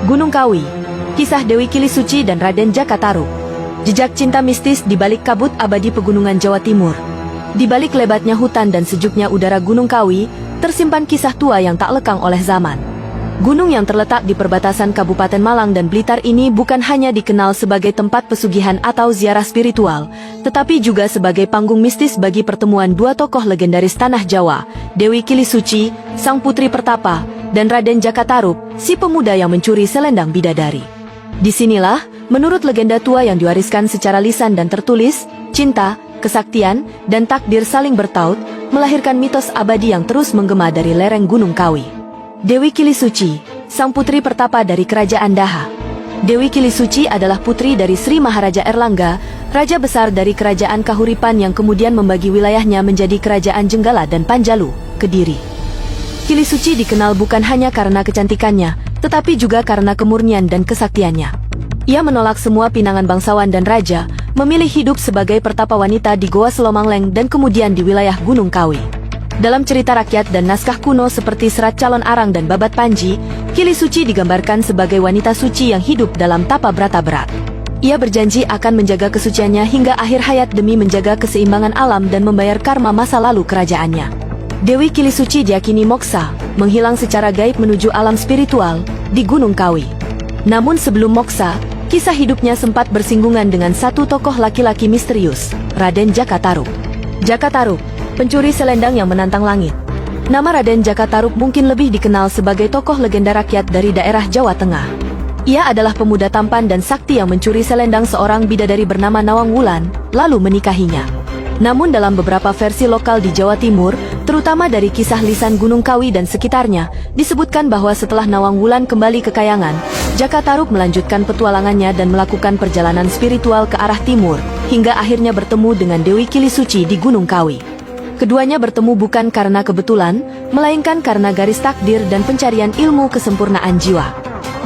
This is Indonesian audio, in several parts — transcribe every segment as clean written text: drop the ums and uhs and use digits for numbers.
Gunung Kawi. Kisah Dewi Kilisuci dan Raden Jakatarup. Jejak cinta mistis di balik kabut abadi pegunungan Jawa Timur. Di balik lebatnya hutan dan sejuknya udara Gunung Kawi, tersimpan kisah tua yang tak lekang oleh zaman. Gunung yang terletak di perbatasan Kabupaten Malang dan Blitar ini bukan hanya dikenal sebagai tempat pesugihan atau ziarah spiritual, tetapi juga sebagai panggung mistis bagi pertemuan dua tokoh legendaris tanah Jawa, Dewi Kilisuci, sang putri pertapa, dan Raden Jakatarup, si pemuda yang mencuri selendang bidadari. Disinilah, menurut legenda tua yang diwariskan secara lisan dan tertulis, cinta, kesaktian, dan takdir saling bertaut, melahirkan mitos abadi yang terus menggema dari lereng Gunung Kawi. Dewi Kilisuci, sang putri pertapa dari Kerajaan Daha. Dewi Kilisuci adalah putri dari Sri Maharaja Erlangga, raja besar dari Kerajaan Kahuripan yang kemudian membagi wilayahnya menjadi Kerajaan Jenggala dan Panjalu, Kediri. Kilisuci dikenal bukan hanya karena kecantikannya, tetapi juga karena kemurnian dan kesaktiannya. Ia menolak semua pinangan bangsawan dan raja, memilih hidup sebagai pertapa wanita di Goa Selomangleng dan kemudian di wilayah Gunung Kawi. Dalam cerita rakyat dan naskah kuno seperti Serat Calon Arang dan Babat Panji, Kilisuci digambarkan sebagai wanita suci yang hidup dalam tapa brata berat. Ia berjanji akan menjaga kesuciannya hingga akhir hayat demi menjaga keseimbangan alam dan membayar karma masa lalu kerajaannya. Dewi Kilisuci diyakini moksa, menghilang secara gaib menuju alam spiritual, di Gunung Kawi. Namun sebelum moksa, kisah hidupnya sempat bersinggungan dengan satu tokoh laki-laki misterius, Raden Jakatarup. Jakatarup, pencuri selendang yang menantang langit. Nama Raden Jakatarup mungkin lebih dikenal sebagai tokoh legenda rakyat dari daerah Jawa Tengah. Ia adalah pemuda tampan dan sakti yang mencuri selendang seorang bidadari bernama Nawang Wulan, lalu menikahinya. Namun dalam beberapa versi lokal di Jawa Timur, terutama dari kisah lisan Gunung Kawi dan sekitarnya, disebutkan bahwa setelah Nawang Wulan kembali ke Kayangan, Jakatarup melanjutkan petualangannya dan melakukan perjalanan spiritual ke arah timur, hingga akhirnya bertemu dengan Dewi Kilisuci di Gunung Kawi. Keduanya bertemu bukan karena kebetulan, melainkan karena garis takdir dan pencarian ilmu kesempurnaan jiwa.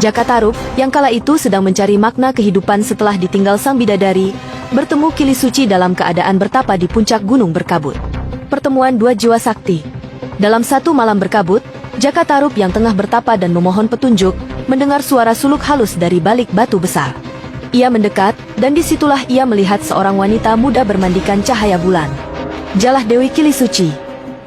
Jakatarup, yang kala itu sedang mencari makna kehidupan setelah ditinggal sang bidadari, bertemu Kilisuci dalam keadaan bertapa di puncak gunung berkabut. Pertemuan dua jiwa sakti. Dalam satu malam berkabut, Jakatarup yang tengah bertapa dan memohon petunjuk, mendengar suara suluk halus dari balik batu besar. Ia mendekat, dan disitulah ia melihat seorang wanita muda bermandikan cahaya bulan. Jalah Dewi Kilisuci.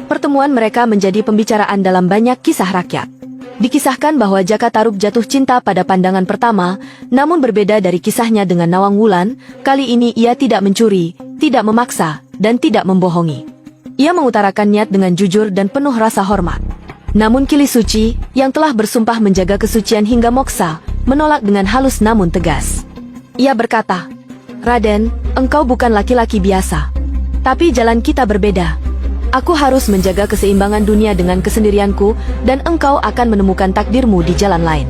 Pertemuan mereka menjadi pembicaraan dalam banyak kisah rakyat. Dikisahkan bahwa Jakatarup jatuh cinta pada pandangan pertama, namun berbeda dari kisahnya dengan Nawang Wulan, kali ini ia tidak mencuri, tidak memaksa, dan tidak membohongi. Ia mengutarakan niat dengan jujur dan penuh rasa hormat. Namun Kilisuci, yang telah bersumpah menjaga kesucian hingga moksa, menolak dengan halus namun tegas. Ia berkata, "Raden, engkau bukan laki-laki biasa. Tapi jalan kita berbeda. Aku harus menjaga keseimbangan dunia dengan kesendirianku, dan engkau akan menemukan takdirmu di jalan lain."